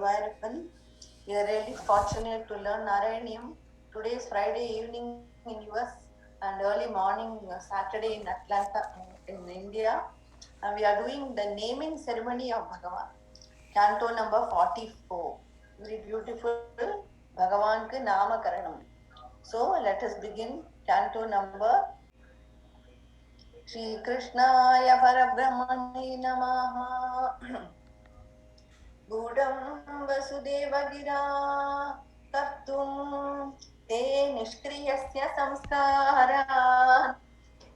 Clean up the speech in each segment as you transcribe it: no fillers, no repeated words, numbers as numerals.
Guruvayurappan. We are really fortunate to learn Narayanam. Today is Friday evening in US and early morning Saturday in Atlanta in India. And we are doing the naming ceremony of Bhagavan. Canto number 44. Very beautiful. Bhagavan ke Namakaranam. So let us begin canto number. Shri Krishnaya Parabrahmane Namaha. gūḍhaṁ vasudeva girā kartuṁ te niṣkriyasya samskārān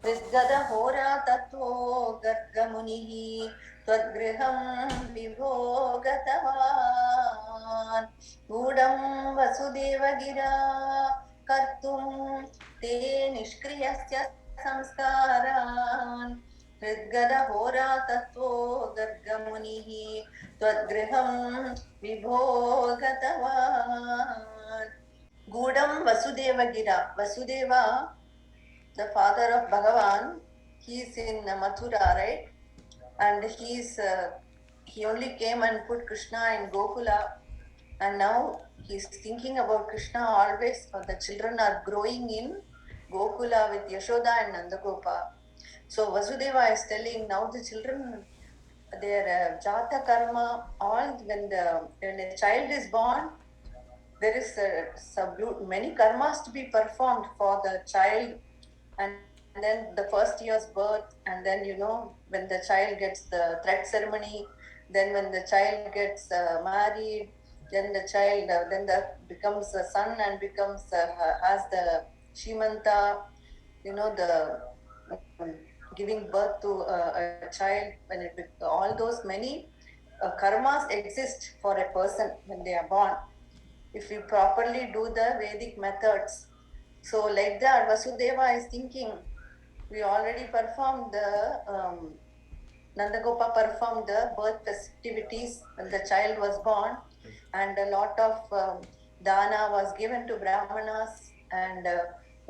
hṛidgatahOrā tattvO gargamunistvad vibhO gatavān gūḍhaṁ vasudeva girā kartuṁ te niṣkriyasya samskārān hṛidgatahOrā tattvO gargamunistvad vibhO gatavān. gūḍhaṁ vasudeva girā. Vasudeva, the father of Bhagavan, he is in Mathura, right? And he only came and put Krishna in Gokula, and now he is thinking about Krishna always. The children are growing in Gokula with Yashoda and Nandagopa. So Vasudeva is telling now the children, their jata karma, all when a child is born, there is many karmas to be performed for the child, and then the first year's birth, and then when the child gets the thread ceremony, then when the child gets married, then the child becomes a son and becomes has the shimanta, the giving birth to a child, when all those many karmas exist for a person when they are born, if we properly do the Vedic methods. So like that, Vasudeva is thinking, we already performed the Nandagopa performed the birth festivities when the child was born, and a lot of dana was given to brahmanas, and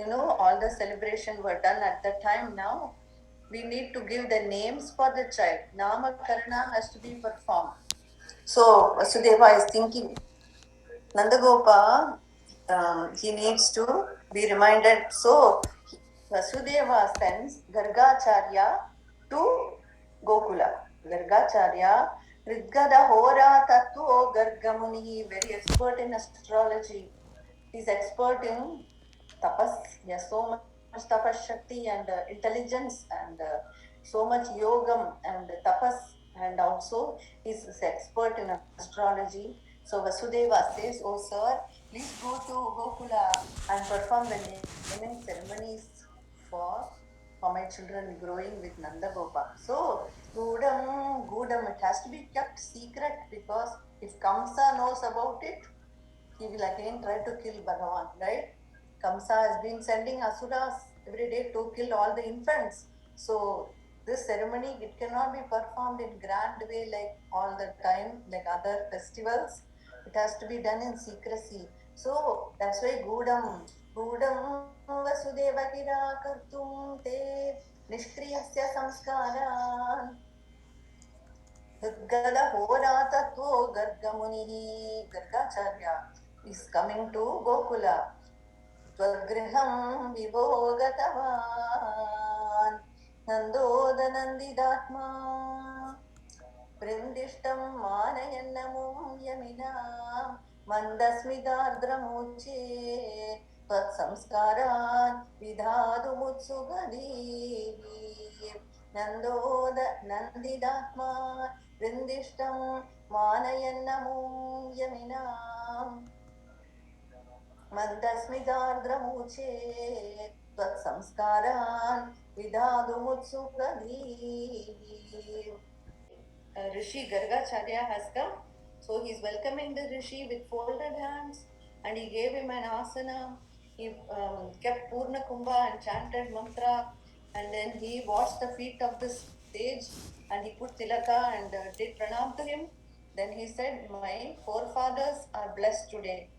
all the celebration were done at the time. Now we need to give the names for the child. Namakarana has to be performed. So Vasudeva is thinking, Nandagopa, he needs to be reminded. So Vasudeva sends Gargacharya to Gokula. Gargacharya, hṛidgatahOrā tattvO gargamuni, very expert in astrology. He's expert in tapas. He has so much tapas shakti and intelligence, and so much yogam and tapas, and also he's expert in astrology. So Vasudeva says, "Oh sir, please go to Gokula and perform the naming ceremonies for my children growing with Nandagopa." So gūḍhaṁ, it has to be kept secret, because if Kamsa knows about it, he will again try to kill Bhagavan, right? Kamsa has been sending asuras every day to kill all the infants. So this ceremony, it cannot be performed in grand way like all the time, like other festivals. It has to be done in secrecy. So that's why gūḍhaṁ vasudeva girā kartuṁ te niṣkriyasya samskārān hṛidgatahOrā tattvO gargamunihi. Gargacharya is coming to Gokula. gṛihaṁ vibhO gatavān nandO nanditātmā bṛindiṣṭaṁ mānayannamuṁ yaminām mandasmitārdramūche tvatsamskārān vidhātumutsukadhiḥ nandO nanditātmā bṛindiṣṭaṁ mānayannamuṁ yaminām mandasmitārdramūche tvatsamskārān vidhātumutsukadhiḥ. Rishi Gargacharya has come. So he is welcoming the Rishi with folded hands, and he gave him an asana. He kept Purna Kumbha and chanted mantra, and then he washed the feet of the sage, and he put tilaka and did pranam to him. Then he said, "My forefathers are blessed today.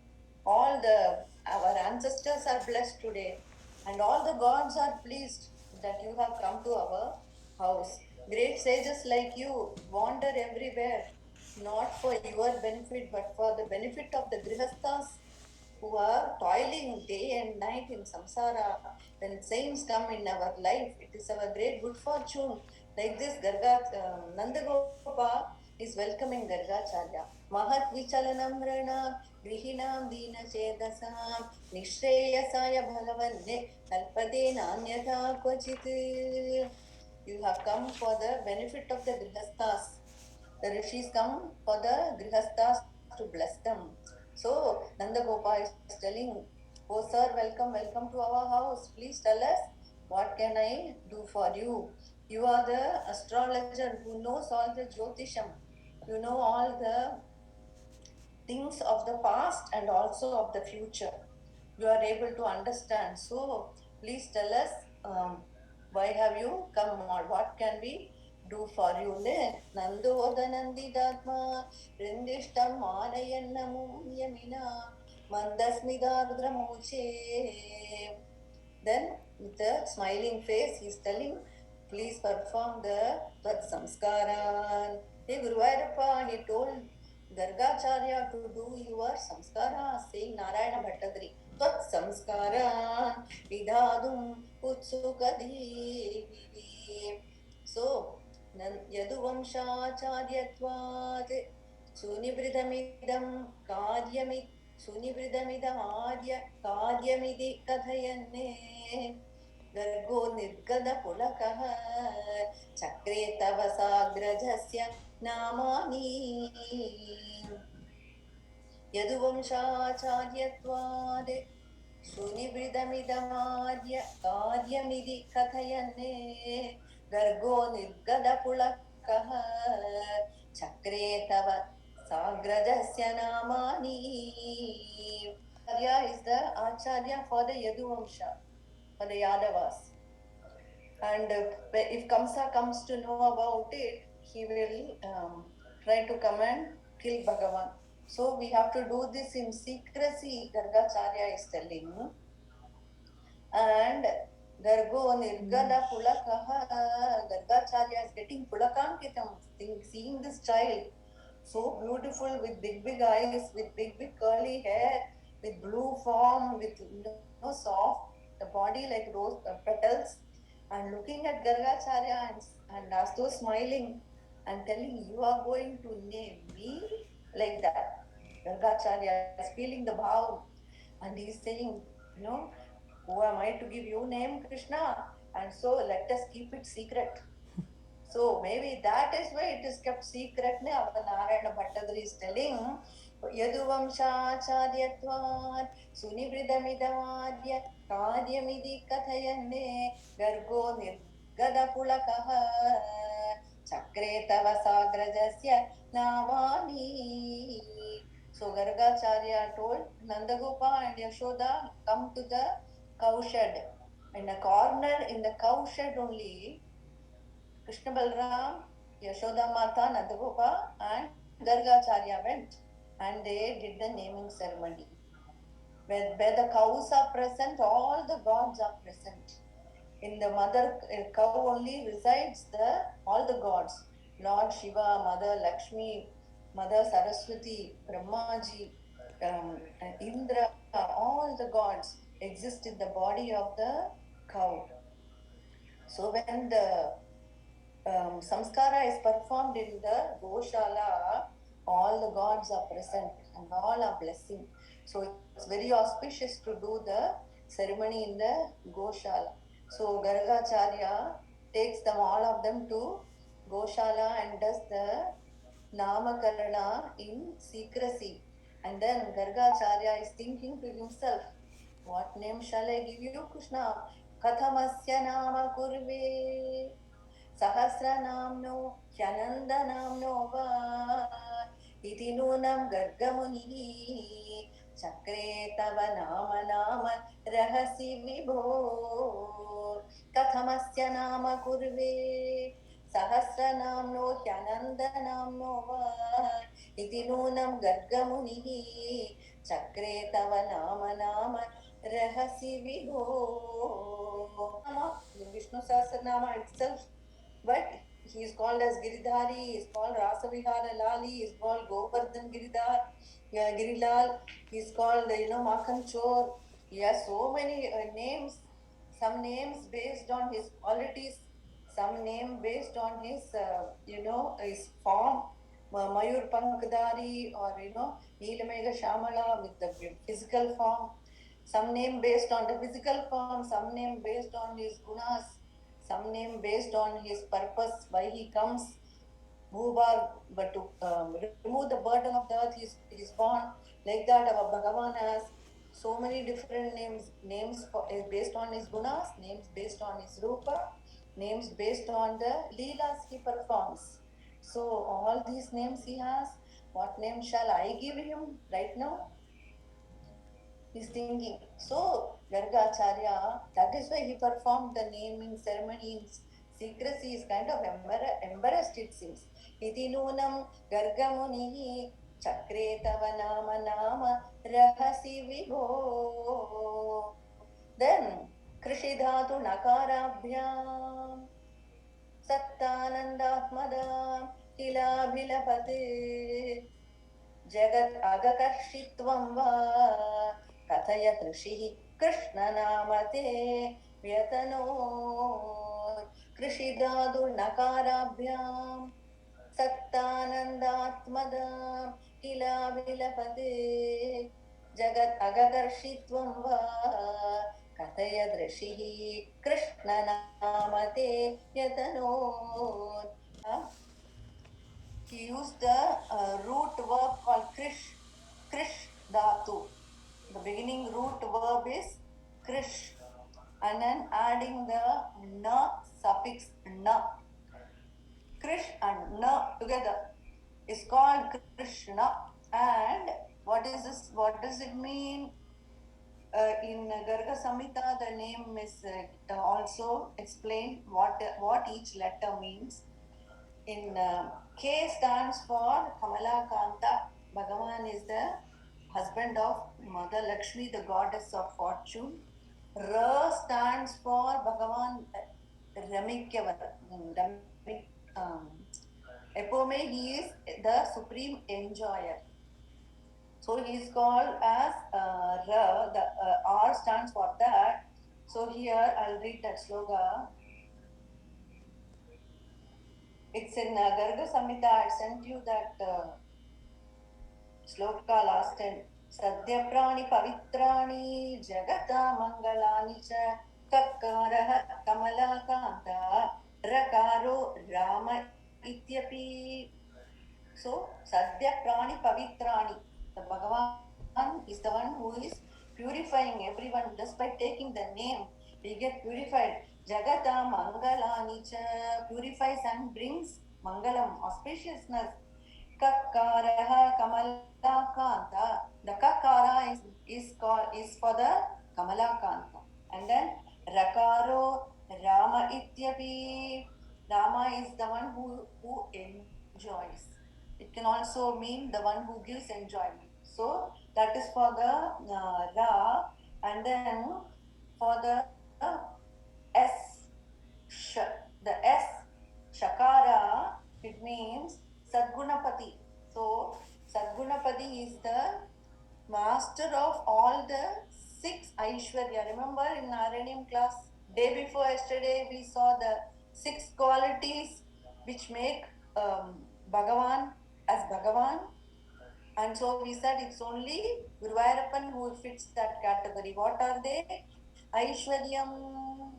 Our ancestors are blessed today, and all the gods are pleased that you have come to our house. Great sages like you wander everywhere, not for your benefit but for the benefit of the grihasthas who are toiling day and night in samsara. When saints come in our life, it is our great good fortune. Like this, Nandagopa is welcoming Gargacharya. Mahat vichalanam rana grihinam dina chedasam niṣkriyasya bhagavanne kalpade nanyatha kvachit. You have come for the benefit of the grihasthas. The rishis come for the grihasthas to bless them. So Nandagopa is telling, "Oh sir, welcome to our house. Please tell us, what can I do for you? You are the astrologer who knows all the jyotisham. You know all the things of the past and also of the future. You are able to understand. So please tell us, why have you come or what can we do for you?" nandO nanditātmā bṛindiṣṭaṁ mānayannamuṁ yaminām mandasmitārdramūche. Then with a smiling face he is telling, please perform the tvatsamskārān. Hey Guruvayurappa, he told Gargacharya to do your samskara, saying Narayana Bhattadri, tvatsamskārān vidhātumutsukadhiḥ. So, yaduvamśāchāryatvātsunibhṛitamidamārya kāryamiti kathayan gargO nirgata pulakaśchakre tava sāgrajasya nāmāni yaduvamśāchāryatvād sunibhṛitamidamārya kāryamiti kathayan gargO nirgata pulakaśchakre tava sāgrajasya nāmāni. Arya is the Acharya for the Yaduvamsha, for the Yadavas. And if Kamsa comes to know about it, he will try to come and kill Bhagavan. So we have to do this in secrecy, Gargacharya is telling. And gargO nirgata pulakaha, Gargacharya is getting pulakankitam, seeing this child, so beautiful with big eyes, with big curly hair, with blue form, with soft, the body like rose petals, and looking at Gargacharya and as though smiling and telling, you are going to name me like that. Gargacharya is feeling the bhāv and he is saying, who am I to give you name, Krishna? And so let us keep it secret. So maybe that is why it is kept secret. Our Narayana Bhattadri is telling, yaduvamśāchāryatvād sunibhṛitamidamārya kāryamiti kathayan gargO nirgata pulakaśchakre tava sāgrajasya nāmāni. So Gargacharya told Nandagopa and Yashoda, come to the cow shed. In a corner in the cow shed only, Krishna Balram, Yashoda Mata, Nandagopa and Gargacharya went and they did the naming ceremony. Where the cows are present, all the gods are present. In the mother cow only resides all the gods. Lord Shiva, Mother Lakshmi, Mother Saraswati, Brahmaji, Indra, all the gods exist in the body of the cow. So when the samskara is performed in the Goshala, all the gods are present and all are blessing. So it's very auspicious to do the ceremony in the Goshala. So Gargacharya takes them, all of them, to Goshala and does the Namakarana in secrecy. And then Gargacharya is thinking to himself, what name shall I give you, Krishna? Kathamasya nama kurve sahasranamno hyanandanamno va iti nūnam gargamunihi chakre tava nama rahasi vibhO kathamasya nama kurve sahasranamno hyanandanamno va iti nūnam gargamunihi chakre tava nama rahasi vibhO. The Vishnu Sahasranama itself, but he is called as Giridhari, he is called Rasavihara Lali, he is called Govardhan Giridhar, Girilal, he is called, Makanchor. He has so many names, some names based on his qualities, some name based on his, his form, Mayur Pankadari, or, Neelamega Shamala with the physical form. Some name based on the physical form, some name based on his gunas, some name based on his purpose, why he comes, Bhubar, but to remove the burden of the earth, he is born. Like that, our Bhagavan has so many different names based on his gunas, names based on his rupa, names based on the leelas he performs. So all these names he has. What name shall I give him right now? He's thinking. So Gargacharya, that is why he performed the naming ceremony in secrecy. Is kind of embarrassed, it seems. Iti nūnam gargamunihi chakre tava nama rahasi vibhO. Then krishidhatu nakarabhyam sattanandatmadam kilabhilapate jagat agakashitvam va kathayat rishihi krishna namate vyatano krishidadu nakarabhyam sattanandatmadam kilabhilapate jagat agakashitvam va kathayat rishihi krishna namate vyatano. He used the root verb called krish dhatu. The beginning root verb is krish, and then adding the na suffix na. Krish and na together is called Krishna. And what is this? What does it mean? In Garga Samhita, the name is also explained what each letter means. In K stands for Kamalakanta. Bhagavan is the husband of Mother Lakshmi, the goddess of fortune. R stands for Bhagavan Epome, he is the supreme enjoyer. So he is called as Ra. The R stands for that. So here I'll read that sloka. It's in Garga Samhita. I sent you that sloka last time. Sadhya prani pavitrani jagata mangalani cha kakkaraha kamalakanta rakaro rama ityapi. So Sadhya prani pavitrani. The Bhagavan is the one who is purifying everyone. Just by taking the name, we get purified. Jagata mangalani cha, purifies and brings mangalam, auspiciousness. Kakkaraha kamalakanta. The kakkara is for the kamalakanta. And then rakaro rama ityapi. Rama is the one who enjoys. It can also mean the one who gives enjoyment. So that is for the Ra, and then for the S, the S, Shakara, it means Sadgunapati. So Sadgunapati is the master of all the 6 Aishwarya. Remember in Narayaniam class, day before yesterday, we saw the 6 qualities which make Bhagavan as Bhagavan. And so we said it's only Guruvayurappan who fits that category. What are they? Aishwaryam,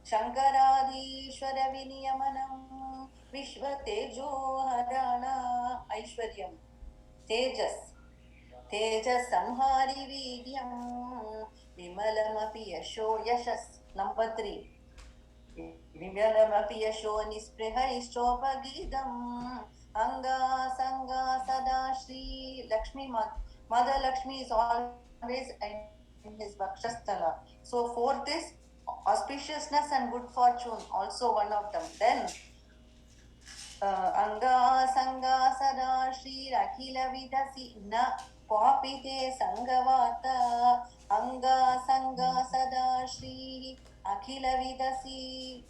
Shankaradi, Ishwaravinyamanam, Vishvatejo Harana, Aishwaryam, Tejas, Tejas Samhari Vidyam, Vimalamapi Yasho Yashas, number 3. Vimalamapi Yasho Nisprihaistopagitam, Anga Sanga Sada Shri Lakshmi Mother Lakshmi is always in his Vakshasthala. So 4th is auspiciousness and good fortune, also one of them. Then Anga Sanga Sada Shri Akhila Vidasi Na Papite Sangavata Anga Sanga Sada Shri Akhila Vidasi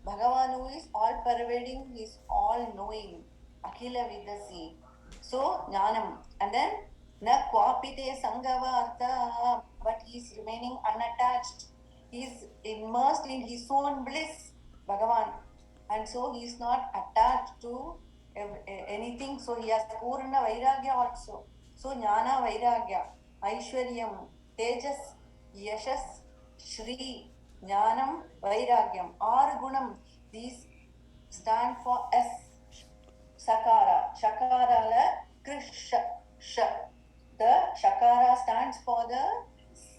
Bhagavan who is all pervading, he is all knowing. Akhila vidasi. So jnanam. And then na kvapite sangavartha, but he is remaining unattached. He is immersed in his own bliss, Bhagavan. And so he is not attached to anything. So he has Purna Vairagya also. So Jnana Vairagya, Aishwaryam, Tejas, Yashas, Shri, Jnanam, Vairagyam, or Gunam. These stand for S. Sakara. Shakara la Krisha. The Shakara stands for the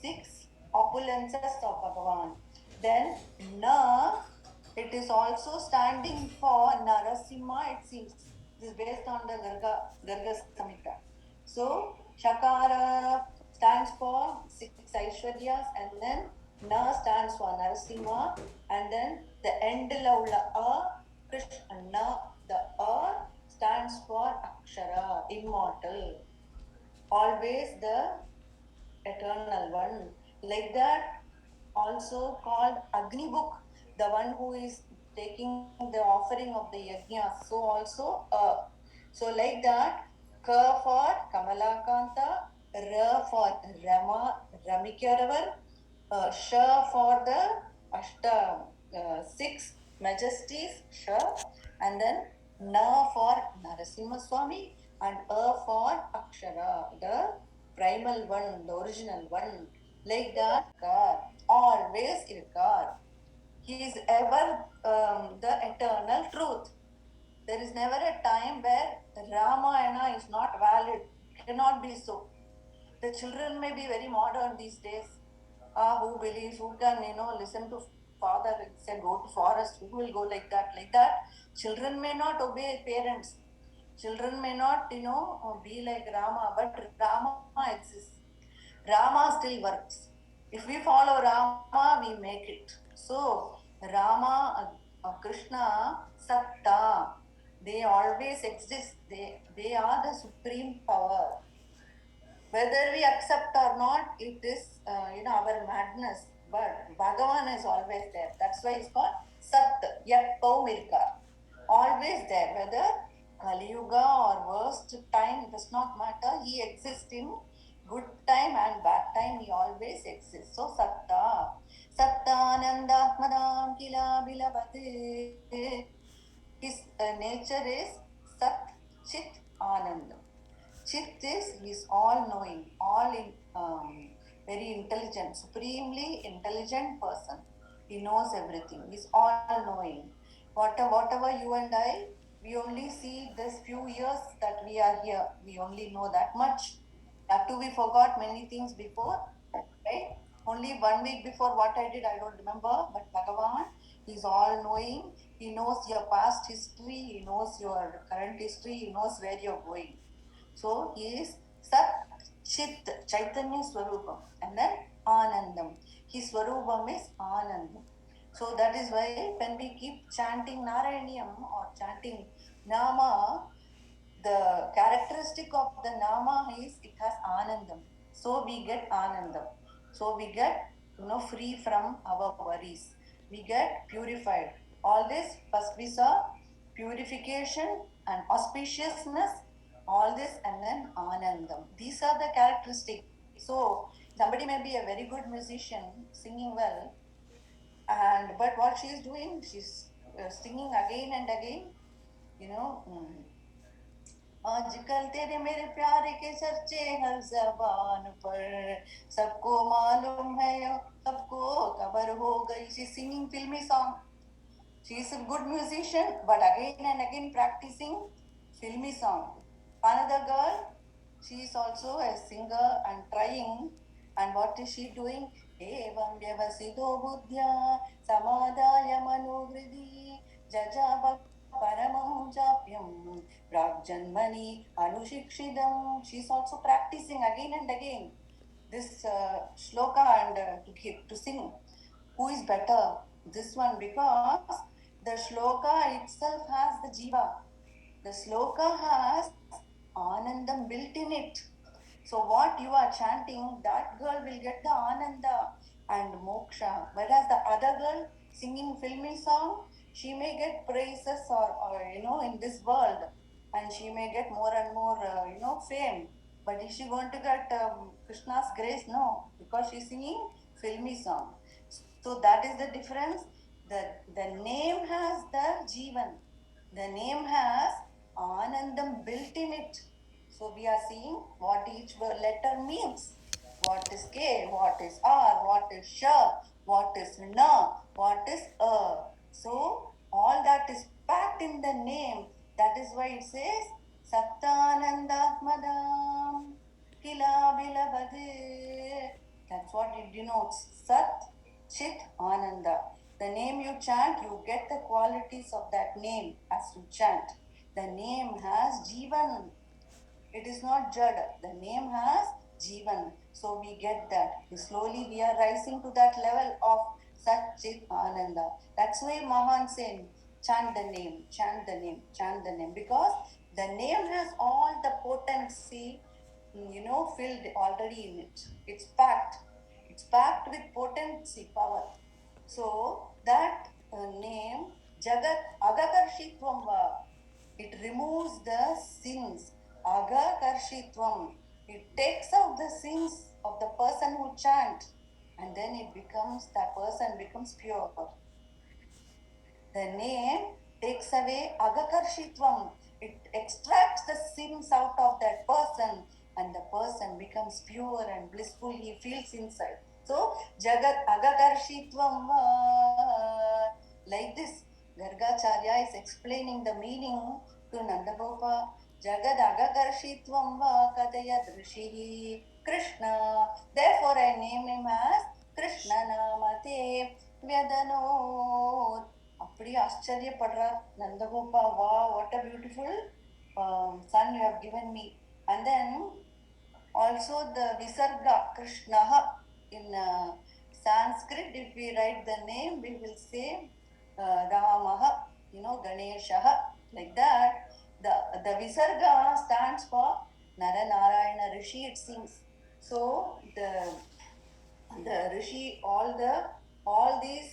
6 opulences of Bhagavan. Then Na, it is also standing for Narasimha, it seems. This is based on the Garga Samhita. So Shakara stands for 6 Aishwaryas, and then Na stands for Narasimha, and then the end ulla Krishna, the A stands for Akshara, immortal, always the eternal one. Like that, also called Agnibuk, the one who is taking the offering of the yajna. So also so like that, Ka for Kamalakanta, Ra for Ramikaravar, Sha for the Ashta 6 majesties, Sha, and then Na for Narasimha Swami, and A for Akshara, the primal one, the original one. Like that, Kar, always irkar. He is ever the eternal truth. There is never a time where Ramayana is not valid. Cannot be so. The children may be very modern these days. Who believes, who can, listen to father and say, go to forest, who will go like that, like that. Children may not obey parents. Children may not, be like Rama, but Rama exists. Rama still works. If we follow Rama, we make it. So, Rama, Krishna, Satta, they always exist. They are the supreme power. Whether we accept or not, it is, our madness. But Bhagavan is always there. That's why it's called Sat, Yappau Mirka. Always there. Whether Kali Yuga or worst time, it does not matter. He exists in good time and bad time, he always exists. So Satta. Sattanandatmadam kila bilabate. His nature is Sat Chit Anandam. Chit is he is all knowing, all in very intelligent, supremely intelligent person. He knows everything. He is all knowing. Whatever you and I, we only see this few years that we are here. We only know that much. After we forgot many things before, right? Only 1 week before what I did, I don't remember. But Bhagavan, he's all knowing. He knows your past history. He knows your current history. He knows where you're going. So he is Sat Chit, Chaitanya Swarupam, and then Anandam. His Swarupam is Anandam. So that is why when we keep chanting Narayanam or chanting Nama, the characteristic of the Nama is it has Anandam. So we get Anandam. So we get, free from our worries. We get purified. All this, first we saw purification and auspiciousness, all this, and then Anandam. These are the characteristics. So somebody may be a very good musician, singing well, but what she is doing, she's singing again and again, आजकल तेरे मेरे प्यारे के चर्चे हर ज़बान पर, सबको मालूम है, सबको खबर हो गई. She's singing filmy song. She is a good musician, but again and again practicing filmy song. Another girl, she is also a singer and trying. And what is she doing? Evam vyavasido buddhya samadaya manogridhi jajabak paramam japyam pragjanmani anushikshidam. She is also practicing again and again this shloka and to sing. Who is better? This one, because the shloka itself has the jiva. The shloka has anandam built in it. So what you are chanting, that girl will get the ananda and moksha. Whereas the other girl singing filmy song, she may get praises or in this world, and she may get more and more fame. But is she going to get Krishna's grace? No, because she's singing filmy song. So that is the difference. The name has the jivan. The name has anandam built in it. So we are seeing what each letter means. What is K, what is R, what is Sh, what is Na, what is A. So all that is packed in the name. That is why it says Sattanandatmadam Kilabilabade. That's what it denotes. Sat, Chit, Ananda. The name you chant, you get the qualities of that name as you chant. The name has Jivan. It is not Jada. The name has Jivan. So we get that. Slowly we are rising to that level of Sat Chit Ananda. That's why Mahan said, chant the name, chant the name, chant the name. Because the name has all the potency, filled already in it. It's packed. It's packed with potency, power. So that name, Jagat Agakarshitvam va. It removes the sins. Agakarshitvam. It takes out the sins of the person who chant, and then that person becomes pure. The name takes away Agakarshitvam. It extracts the sins out of that person, and the person becomes pure and blissful. He feels inside. So, Jagat Agakarshitvam va. Like this, Gargacharya is explaining the meaning to Nandagopa. Jagad Agakarshitvam va katayat rishihi Krishna. Therefore, I name him as Krishna Namate Vyadanot. அப்படி ஆச்சரியப்படுறார் Nandagopa. Wow, what a beautiful son you have given me. And then also the visarga Krishnaha in Sanskrit, if we write the name, we will say Ramaha, Ganeshaha, like that. The visarga stands for Naranarayana Rishi, it seems. So the Rishi, all these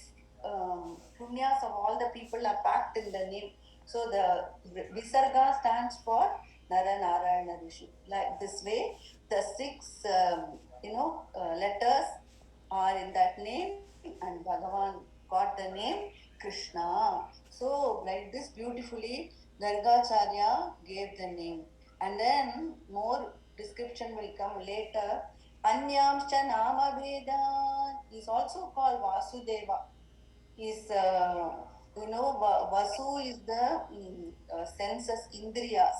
punyas of all the people are packed in the name. So the visarga stands for Naranarayana Rishi. Like this way, the 6 letters are in that name, and Bhagavan got the name Krishna. So like this beautifully Gargacharya gave the name. And then more description will come later. Anyamscha nama vedan. He is also called Vasudeva. Is Vasu is the senses, indriyas,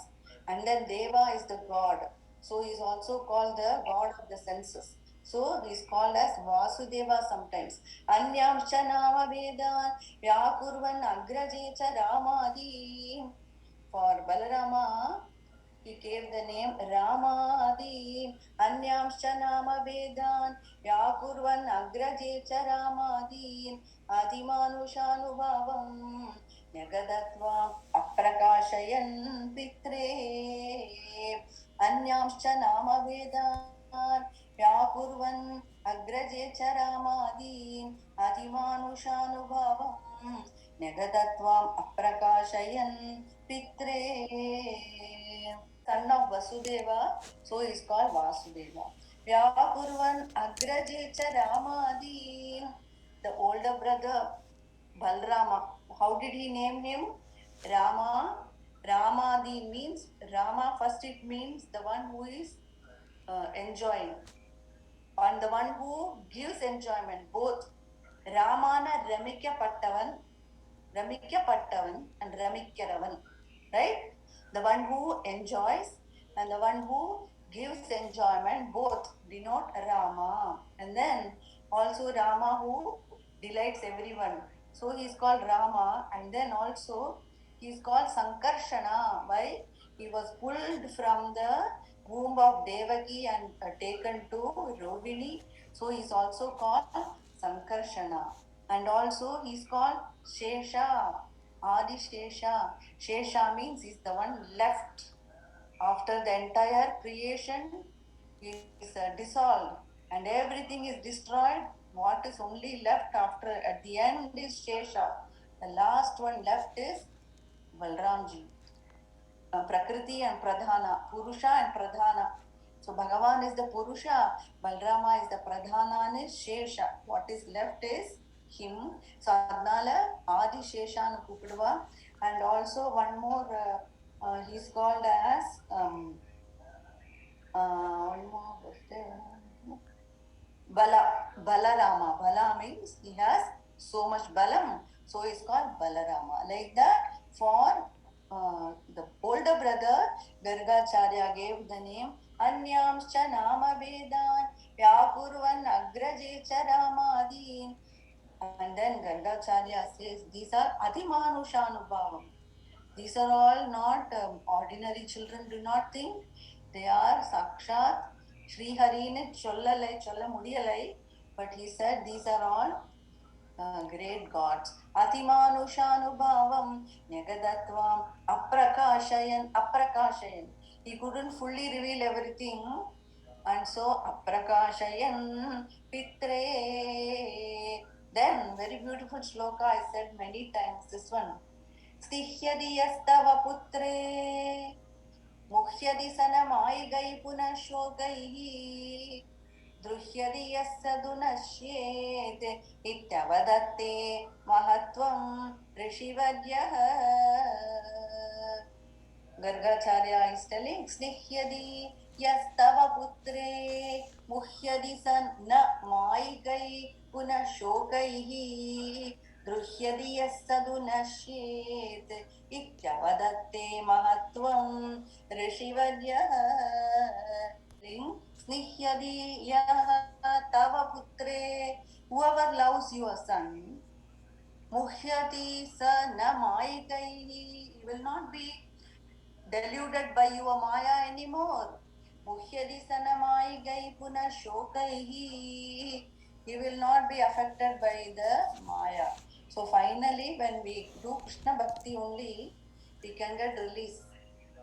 and then Deva is the God. So he is also called the God of the senses. So he is called as Vasudeva sometimes. Anyamscha nama vedan vyakurvan agrajecha ramadi. For Balarama, he gave the name Ramadi. Anyamscha nama vedan vyakurvan agrajecha ramadi. Adimanushanubhavam Nyagadhatva Aprakashayan Pitre. Anyamscha nama vedan Vyakurvan Agrajecha Ramadi. Adimanushanubhavam Nyagadhatva Aprakashayan Pitre. Son of Vasudeva, so he is called Vasudeva. Vyakurvan Agrajecha Ramadi. The older brother Balrama, how did he name him? Rama. Ramadi means, Rama first it means the one who is enjoying, and the one who gives enjoyment, both. Ramana Ramikyapattavan and Ramikyaravan, right? The one who enjoys and the one who gives enjoyment, both denote Rama. And then also Rama who delights everyone. So he is called Rama. And then also he is called Sankarshana. Why? He was pulled from the womb of Devaki and taken to Rohini. So he is also called Sankarshana. And also he is called Shesha, Adi Shesha. Shesha means he is the one left after the entire creation is dissolved and everything is destroyed. What is only left after, at the end, is Shesha. The last one left is Balramji. Prakriti and Pradhana, Purusha and Pradhana. So Bhagavan is the Purusha, Balrama is the Pradhana and is Shesha. What is left is him. So Adnala Adi Shesha Kupudva. And also one more, he's called as one more Balarama. Bala means he has so much balam, so he's called Balarama. Like that, for the older brother, Gargacharya gave the name Anyamscha Nama Vedan Vyapurvan Agrajecha Ramadin. And then Gargacharya says, these are Adimanushanubhavam. These are all not ordinary children, do not think. They are Sakshat Sri Harine Cholla Mudiyalai. But he said these are all great gods. Atimanushanubhavam Negadatvam Aprakashayan. He couldn't fully reveal everything. And so Aprakashayan Pitre. Then very beautiful shloka I said many times, this one. Stihyadi yastava putre Mukhyadi sanamaigai punashogaihi Druhyadi yasadunashyete Ityavadatte mahatvam rishivadyaha. Gargacharya is telling, Snihyadi yastava putre Mukhyadi sanamaigai punashogaihi Druhyadi yasadunashyet Ityavadatte mahatvam rishivadyaha. Snihyadi yaha tava putre. Whoever loves your son, Mukhyati sa namaikai, he will not be deluded by your maya anymore. Mukhyadi sa namaikai punashokaihi, he will not be affected by the maya. So finally, when we do Krishna Bhakti only, we can get release.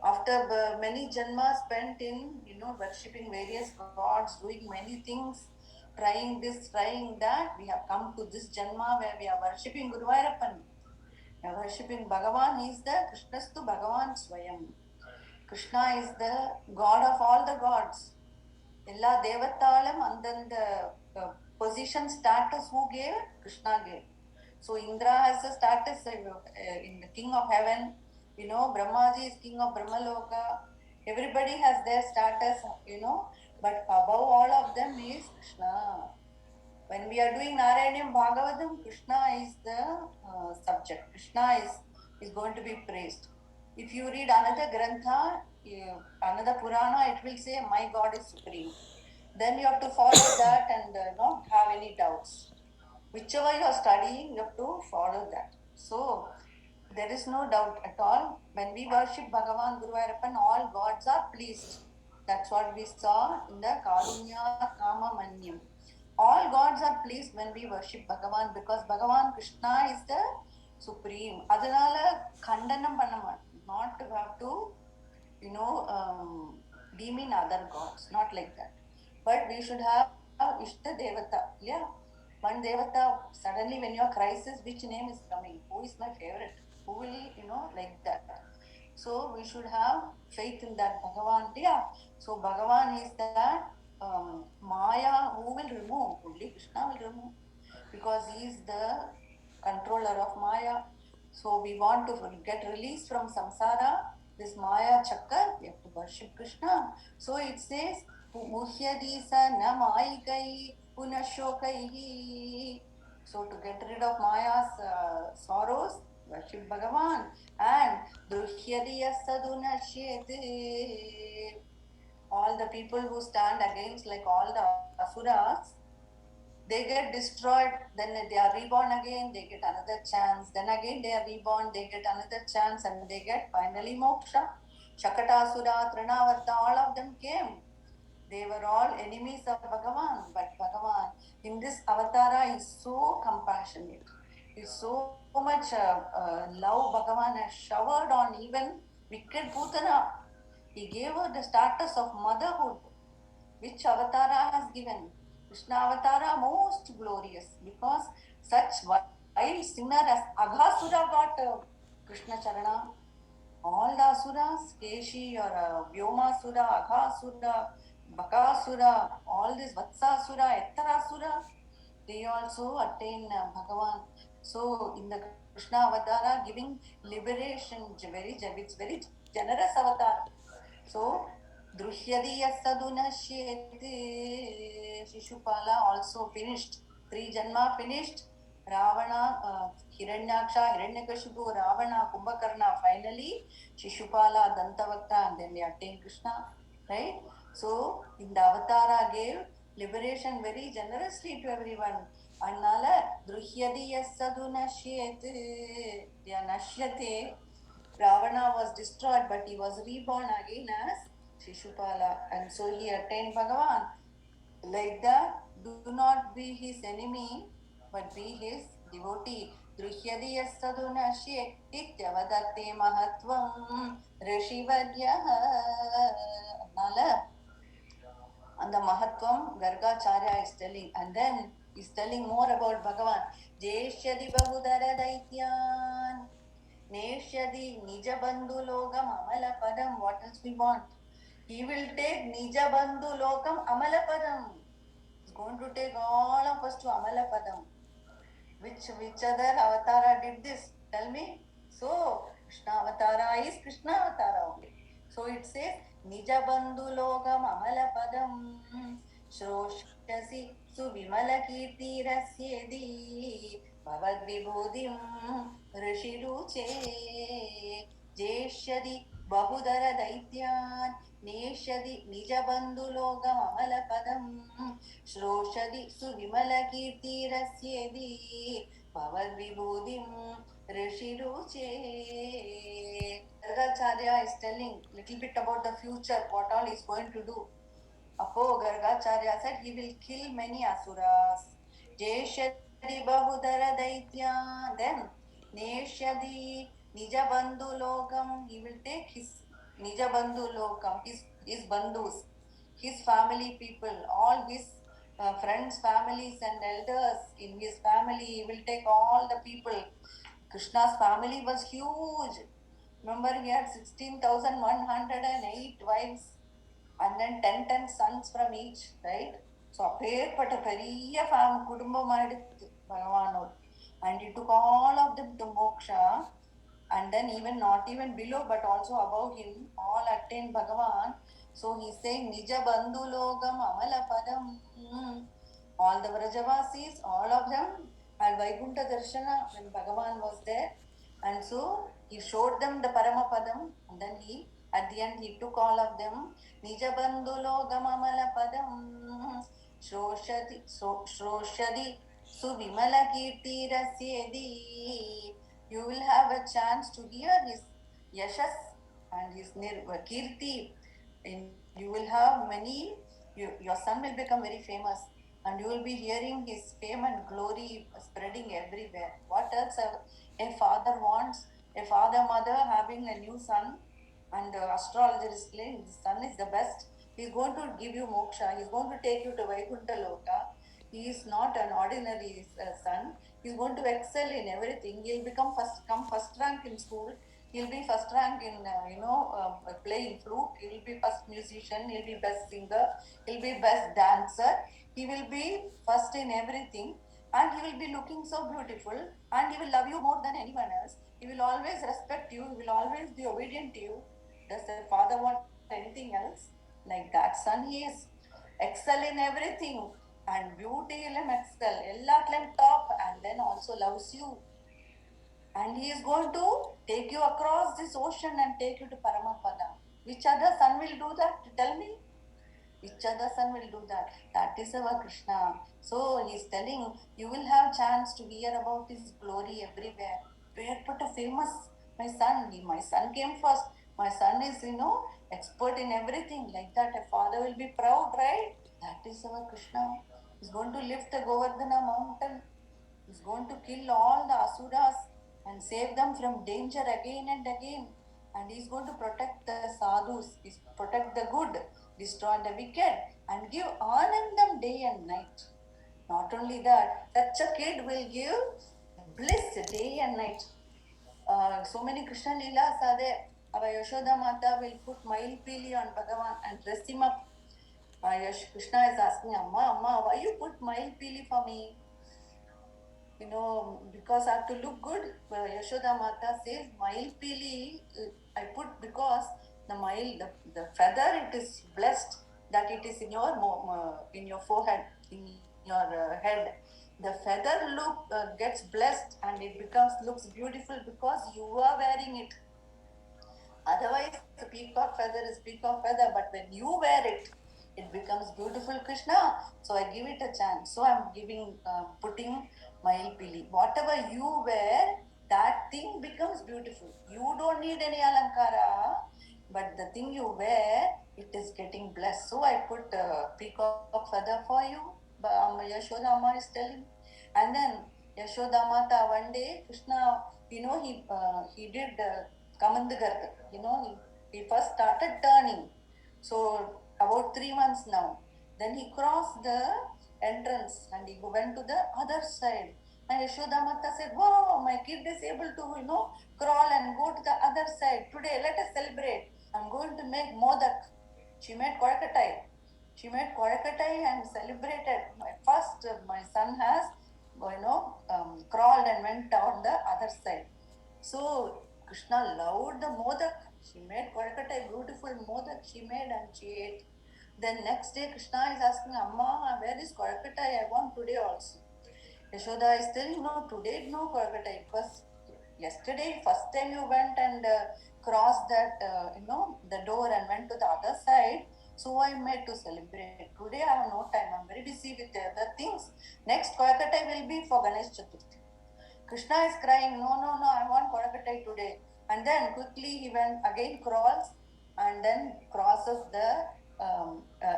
After many janmas spent in, worshipping various gods, doing many things, trying this, trying that, we have come to this janma where we are worshipping Guruvayurappan. We are worshipping Bhagavan. He is the Krishnastu Bhagavan Swayam. Krishna is the God of all the gods. Ella Devatalam andanda position status who gave? Krishna gave. So Indra has a status in the king of heaven. Brahmaji is king of Brahmaloka. Everybody has their status, but above all of them is Krishna. When we are doing Narayanam Bhagavatam, Krishna is the subject. Krishna is going to be praised. If you read another Grantha, another Purana, it will say, my God is supreme. Then you have to follow that and not have any doubts. Whichever you are studying, you have to follow that. So, there is no doubt at all. When we worship Bhagavan Guruvayurappan, all gods are pleased. That's what we saw in the Karunya Kama Manyam. All gods are pleased when we worship Bhagavan because Bhagavan Krishna is the supreme. Adanala khandanam pannamat. Not to have to, demean other gods. Not like that. But we should have Ishta Devata. Yeah. One Devata, suddenly when you are crisis, which name is coming? Who is my favorite? Who will, like that. So we should have faith in that Bhagavan. Yeah. So Bhagavan is that Maya who will remove. Only Krishna will remove. Because he is the controller of Maya. So we want to get released from samsara, this Maya Chakra, we have to worship Krishna. So it says, Muhyadi sa namaikai punashokaihi. So to get rid of Maya's sorrows, worship Bhagavan. And Druhyadi yasadunashyete. All the people who stand against, like all the asuras, they get destroyed, then they are reborn again, they get another chance, then again they are reborn, they get another chance, and they get finally moksha. Shakatasura, Trinavarta, all of them came. They were all enemies of Bhagavan, but Bhagavan in this avatara is so compassionate. Is so much love Bhagavan has showered on even wicked Putana. He gave her the status of motherhood, which avatara has given. Krishna avatara most glorious because such child sinner as Aghasura got Krishna Charana. All the asuras, Keshi or Vyomasura, Aghasura, Bakasura, all this Vatsasura, Ettarasura, they also attain Bhagavan. So in the Krishna Avatara, giving liberation, it's very generous avatar. So Drushyadi Yasadunashyete, Shishupala also finished. 3 Janma finished. Ravana, Hiranyaksha, Hiranyakashipu, Ravana, Kumbhakarna, finally Shishupala, Dantavakta, and then they attain Krishna, right? So in the Avatara gave liberation very generously to everyone. Annala Drushyadi Yasadunashyete, Nashyate. Ravana was destroyed, but he was reborn again as Shishupala, and so he attained Bhagavan. Like that, do not be his enemy, but be his devotee. Drushyadi yasadunashye ityavadatte mahatvam rishivadyaha. And the mahatvam Gargacharya is telling, and then he's telling more about Bhagavan. Jeshyadi bahudara daityan Neshyadi Nija Bandhu Lokam Amala Padam. What else we want? He will take Nija Bandhu Lokam Amala Padam. He's going to take all of us to Amala Padam. Which other avatara did this? Tell me. So Krishna Avatara is Krishna Avatara only. So it says Nija Bandhu Lokam Amala Padam Shroshasi Suvimala Kirti Rasyedi Bhavad vibhō ऋषिरुचे जेष्यदि बहुधर दैत्यान् नेष्यदि निजबन्धुलोकममलपदं श्रोषदि सुविमलकीर्तिरस्येदि भवद्विभूतिं ऋषिरुचे. Gargacharya is telling little bit about the future, what all he is going to do. Apo Gargacharya said he will kill many asuras. Jeshyadi bahudara daitya. Then Neshyadi Nija Bandhu Lokam. He will take his Nija Bandhu Lokam, his bandhus, his family people, all his friends, families and elders in his family. He will take all the people. Krishna's family was huge. Remember, he had 16,108 wives and then 10 sons from each, right? So அப்பேற்பட்ட பெரிய குடும்பம் எடுத்து பகவானோடு, and he took all of them to moksha, and then even not even below but also above him all attained Bhagavan. So he's saying Nija Bandhu Lokam Amala Padam. All the Vrajavasis, all of them had Vaikuntha Darshana when Bhagavan was there, and so he showed them the Paramapadam, and then at the end he took all of them. Nija Bandhu Lokam Amala Padam Shroshadi Suvimala Kirti Rasyedi. You will have a chance to hear his yashas and his kirti. You will have many, your son will become very famous, and you will be hearing his fame and glory spreading everywhere. What else a father wants? A father, mother having a new son, and the astrologer is saying the son is the best. He is going to give you moksha. He is going to take you to Vaikuntha Loka. He is not an ordinary son. He is going to excel in everything. He will come first rank in school. He will be first rank in playing flute. He will be first musician. He will be best singer. He will be best dancer. He will be first in everything, and he will be looking so beautiful, and he will love you more than anyone else. He will always respect you. He will always be obedient to you. Does the father want anything else? Like that son, he is excel in everything, and beauty will excel, ellathilum top, and then also loves you, and he is going to take you across this ocean and take you to Paramapada. Which other son will do that? Tell me. Which other son will do that? That is our Krishna. So he is telling you will have chance to hear about his glory everywhere. But a famous, my son came first. My son is expert in everything. Like that a father will be proud, right? That is our Krishna. He's going to lift the Govardhana mountain. He's going to kill all the asuras and save them from danger again and again. And he's going to protect the sadhus, protect the good, destroy the wicked, and give anandam day and night. Not only that, such a kid will give bliss day and night. So many Krishna Leelas are there. Our Yashoda Mata will put Mail Pili on Bhagavan and dress him up. Krishna is asking, Amma, why you put Mail Pili for me? Because I have to look good. Yashoda Mata says, Mail Pili I put because the feather, it is blessed that it is in your forehead, in your head. The feather gets blessed and it looks beautiful because you are wearing it. Otherwise, the peacock feather is peacock feather, but when you wear it, it becomes beautiful, Krishna. So I give it a chance. So I'm putting Mail Pili. Whatever you wear, that thing becomes beautiful. You don't need any alankara, but the thing you wear, it is getting blessed. So I put peacock feather for you. Yashoda Amma is telling. And then Yashoda Mata, one day, Krishna, he did Kamandagarga. He first started turning. So about 3 months now. Then he crossed the entrance and he went to the other side. And Yashoda Mata said, wow, my kid is able to, crawl and go to the other side. Today, let us celebrate. I'm going to make modak. She made korakatai. And celebrated. My son has, crawled and went on the other side. So Krishna loved the modak. She made korakatai, beautiful modak she made and she ate. Then next day Krishna is asking, Amma, where is korakatai? I want today also. Yashoda is telling, no, today no korakatai because yesterday, first time you went and crossed that, the door and went to the other side. So I made to celebrate. Today I have no time. I'm very busy with the other things. Next korakatai will be for Ganesh Chaturthi. Krishna is crying, no, I want korakatai today. And then quickly he crawls and then crosses the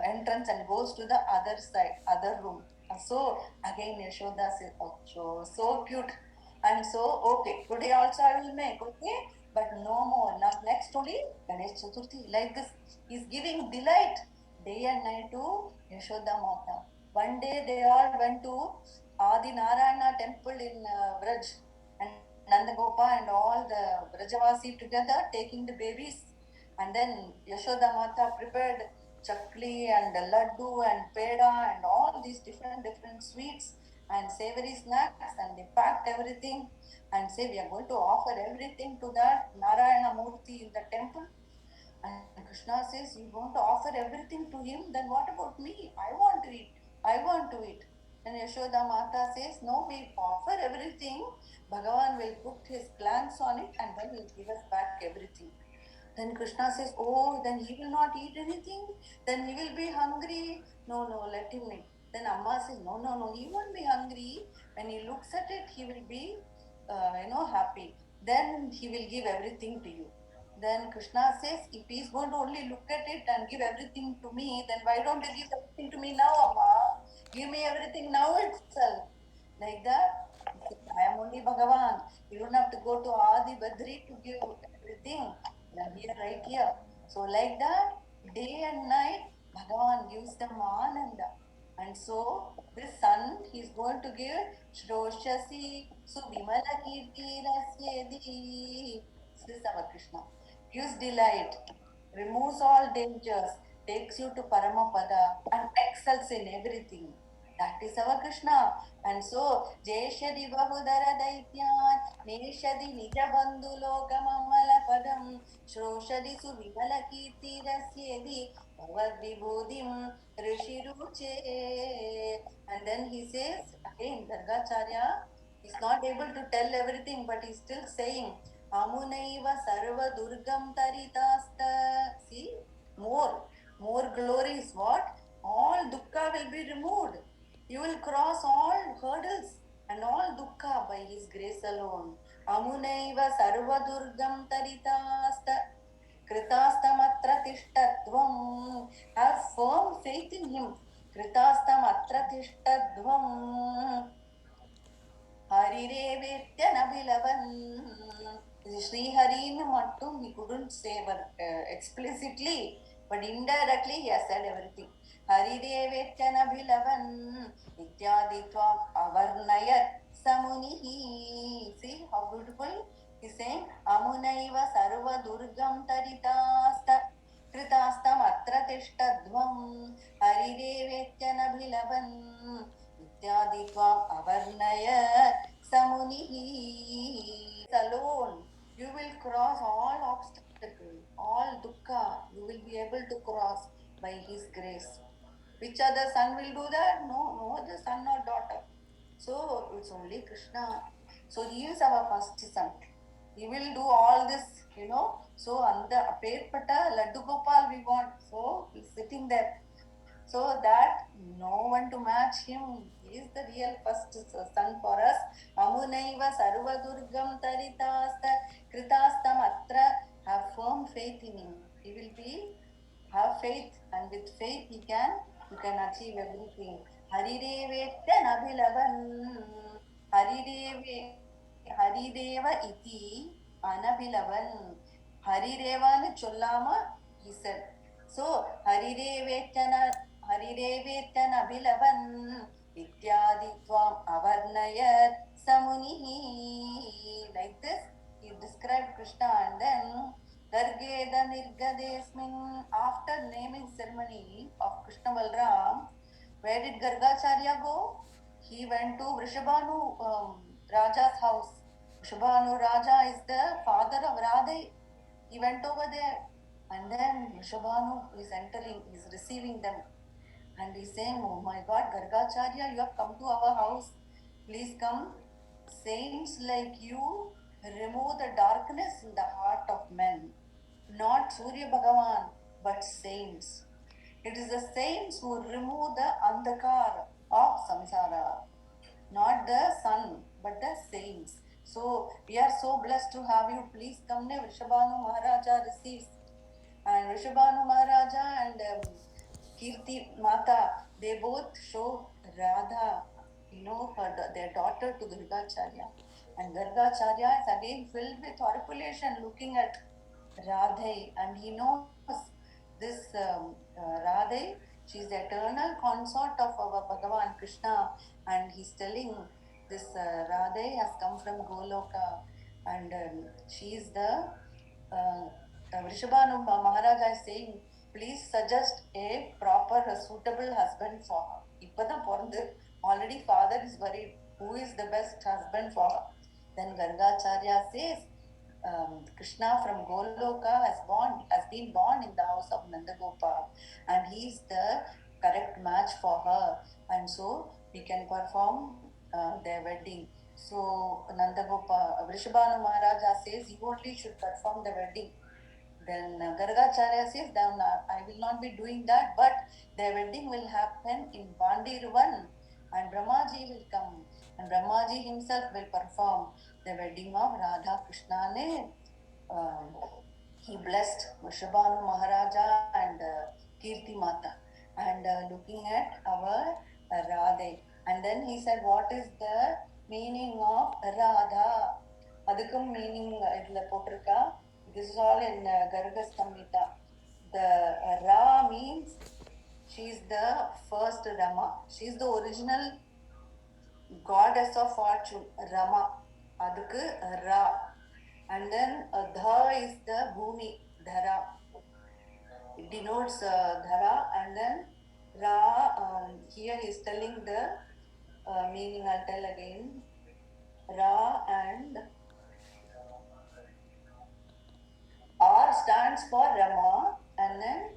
entrance and goes to the other side, other room. So again Yashoda says, oh, so cute. And so, okay, today also I will make, okay? But no more. Now next only Ganesh Chaturthi. Like this, he's giving delight day and night to Yashoda Mata. One day they all went to Adi Narayana temple in Vraj, and Nandagopa and all the Vrajavasi together taking the babies. And then Yashoda Mata prepared chakli and laddu and peda and all these different sweets and savory snacks, and they packed everything and say, we are going to offer everything to that Narayana Murti in the temple. And Krishna says, you want to offer everything to him? Then what about me? I want to eat. And Yashoda Mata says, no, we offer everything. Bhagavan will put his glance on it and then will give us back everything. Then Krishna says, oh, then he will not eat anything? Then he will be hungry? No, let him eat. Then Amma says, no, he won't be hungry. When he looks at it, he will be, happy. Then he will give everything to you. Then Krishna says, if he is going to only look at it and give everything to me, then why don't you give everything to me now, Amma? Give me everything now itself. Like that, I am only Bhagavan. You don't have to go to Adi Badri to give everything. I'm here, right here. So like that, day and night, Bhagavan gives them Ananda. And so this son, he's going to give Shroshasi Subhimala Kirti Rasyedi. This is our Krishna. Gives delight, removes all dangers, takes you to Paramapada and excels in everything. That is our Krishna. And so, Jeshadi Bahudara Daityan, Neshadi Nijabandhu Lokamamala Padam, Shroshadi Subhimala Kirti Rasyedi, Bhavad Vibhodhim Rishiruche. And then he says, again, Gargacharya is not able to tell everything, but he's still saying, Amunaiva Sarva Durgam Taritasta. See, more glory is what? All dukkha will be removed. You will cross all hurdles and all dukkha by his grace alone. Amunaiva Sarva Durgam Taritasta. Kritastamatra tishtadvam. Have firm faith in him. Kritastamatra tishtadvam. Harirevetyanabhilavan. Sri Hari mattum he couldn't say explicitly, but indirectly he has said everything. Harirevetyanabhilavan ityaditvam avarnayat samunihi. See how beautiful. He's saying amunaiva sarva durgam taritasta kritastam atra tishtadvam harirevetyanabhilavan ityaditvam avarnaya samunihi. Alone you will cross all obstacles, all dukkha you will be able to cross by his grace. Which other son will do that? No other son or daughter. So it's only Krishna. So he is our first son. He will do all this, So on the Apetpata Laddu Gopal we want. So he's sitting there. So that no one to match him. He is the real first son for us. Amunaiva sarva durgam taritasta kritastam atra. Have firm faith in him. He will be, have faith, and with faith you can achieve everything. Harirevetya nabhilavan. Harideva iti anabhilavan. Harirevanu chollama, he said. So Harirevetya nabhilavan ityaditvam avarnayat samunihi. Like this he described Krishna. And then Gargeda nirgadesmin, after naming ceremony of Krishna Balram, where did Gargacharya go? He went to Vrishabhanu Raja's house. Vrishabhanu Raja is the father of Radhe. He went over there, and then Vrishabhanu is entering, is receiving them, and he's saying, oh my God, Gargacharya, you have come to our house. Please come. Saints like you remove the darkness in the heart of men. Not Surya Bhagavan, but saints. It is the saints who remove the andhakar of samsara. Not the sun, but the saints. So we are so blessed to have you. Please come. Vrishabhanu Maharaja receives. And Vrishabhanu Maharaja and Kirti Mata, they both show Radha, their daughter to Gargacharya. And Gargacharya is again filled with horripilation looking at Radhe, and he knows this Radhe, she is the eternal consort of our Bhagavan Krishna, and he's telling this Radhe has come from Goloka, and she is the Vrishabhanu Maharaja is saying, please suggest a proper, suitable husband for her. Already father is worried, who is the best husband for her? Then Gargacharya says, Krishna from Goloka has been born in the house of Nandagopal, and he is the correct match for her, and so we can perform their wedding. So Vrishabhanu Maharaja says, you only should perform the wedding. Then Gargacharya says, I will not be doing that, but their wedding will happen in Bandirvan, and Brahmaji will come, and Brahmaji himself will perform the wedding of Radha Krishna. He blessed Vrishabhanu Maharaja and Kirti Mata, and looking at our Radhe. And then he said, what is the meaning of Radha? Adukkum meaning idla potrika. This is all in Garga Samhita. The Ra means she is the first Rama. She is the original goddess of fortune, Rama. Adukku Ra. And then Dha is the Bhumi, Dhara. It denotes Dhara. And then Ra, here he is telling the meaning. I'll tell again. Ra and R stands for Rama, and then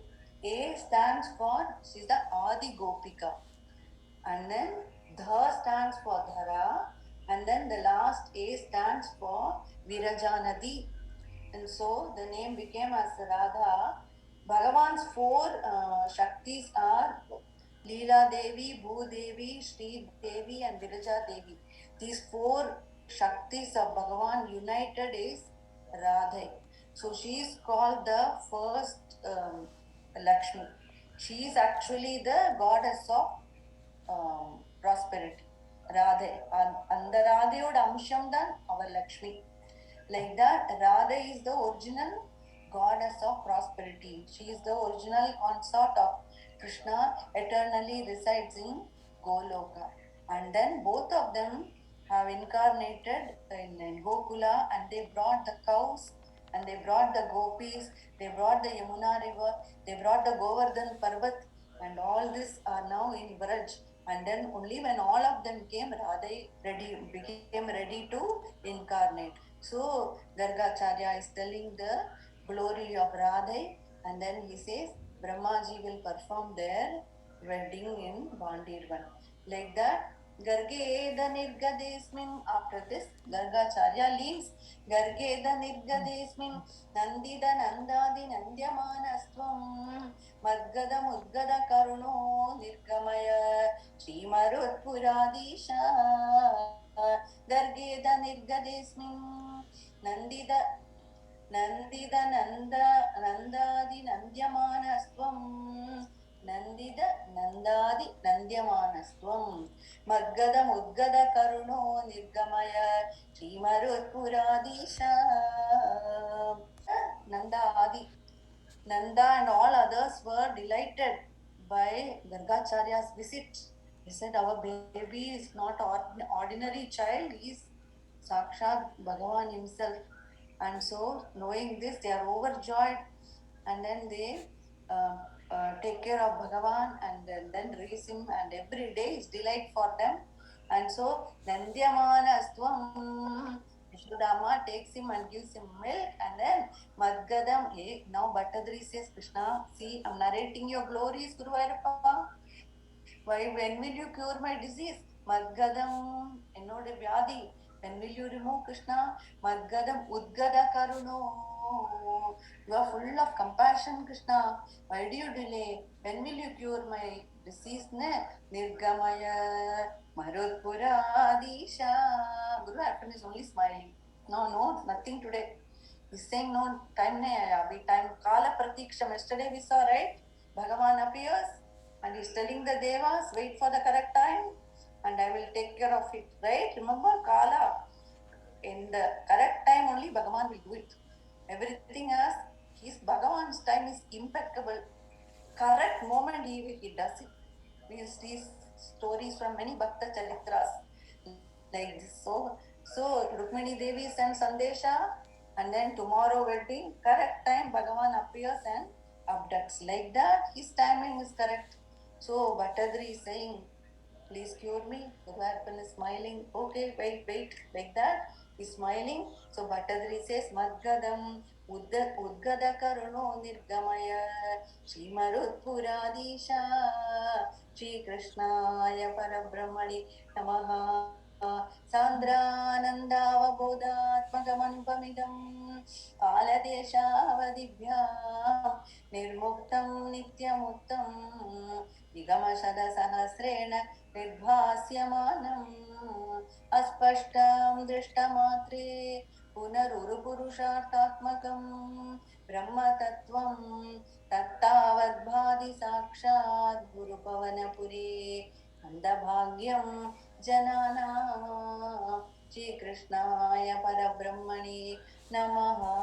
A stands for, she's the Adi Gopika, and then Dha stands for Dhara, and then the last A stands for Virajanadi, and so the name became as Radha. Bhagavan's four Shaktis are Leela Devi, Bhu Devi, Shri Devi, and Viraja Devi. These four Shaktis of Bhagavan united is Radha. So she is called the first Lakshmi. She is actually the goddess of prosperity. Radha. And the Radhayoda Amsham dan our Lakshmi. Like that, Radha is the original goddess of prosperity. She is the original consort of Krishna, eternally resides in Goloka. And then both of them have incarnated in Gokula, and they brought the cows, and they brought the gopis, they brought the Yamuna river, they brought the Govardhan Parvat, and all this are now in Vraj. And then only when all of them came, Radha became ready to incarnate. So Gargacharya is telling the glory of Radha, and then he says Brahmaji will perform their wedding in Bandirvan. Like that, Gargeda Nirgadesmin. After this, Gargacharya leaves. Gargeda Nirgadesmin Nandida Nandadi Nandyamanastvam Madgada Mudgada Karuno Nirgamaya Srimarutpuradisha Gargeda Nirgadesmin Nandida Nandadi Nandyamanastvam Nandida Nandadi Nandyamanastvam Madgada Mudgada Karuno Nirgamaya Srimarutpuradisha. Nanda and all others were delighted by Gargacharya's visit. He said, our baby is not ordinary child, he is Sakshat Bhagavan himself. And so, knowing this, they are overjoyed, and then they take care of Bhagavan and then raise him, and every day is delight for them. And so, Nandyamanastvam, Yashodama takes him and gives him milk, and then Madgadam, hey, now Bhattadri says, Krishna, see, I'm narrating your glories, Guru Vairappa. Why, when will you cure my disease? Madgadam, ennode vyadi. When will you remove Krishna? Madgadam udgada karuno. You are full of compassion, Krishna. Why do you delay? When will you cure my disease? Nirgamaya marutpuradisha. Guru Arpan is only smiling. No, nothing today. He's saying no, time time kala pratiksham. Yesterday we saw, right? Bhagavan appears and he's telling the devas, wait for the correct time and I will take care of it, right? Remember, kala. In the correct time only Bhagavan will do it. Everything else, Bhagavan's time is impeccable. Correct moment he does it. We see stories from many Bhakta Charitras like this. So Rukmini Devi sends Sandesha, and then tomorrow wedding, correct time Bhagavan appears and abducts. Like that, his timing is correct. So Bhattadri is saying, please cure me. Guru is smiling. Okay, wait, like that. He's smiling. So Bhattadri says, Madgadam Udgada Karuno Nirgamaya Srimarutpuradisha Shri Krishnaya Parabrahmani Namaha Sandranandavabodhatmagamanupamidam Kaladeshavadibhyam Nirmuktam Nityamuktam Nigamasada-sahasrena vidhāsyamanam aspashtam drishtamaatre punarurupurushartatmakam brahma tattvam tattavadbhadi sakshat gurupavanapuri andabhagyam janana. Shri Krishnaya Parabrahmani Namaha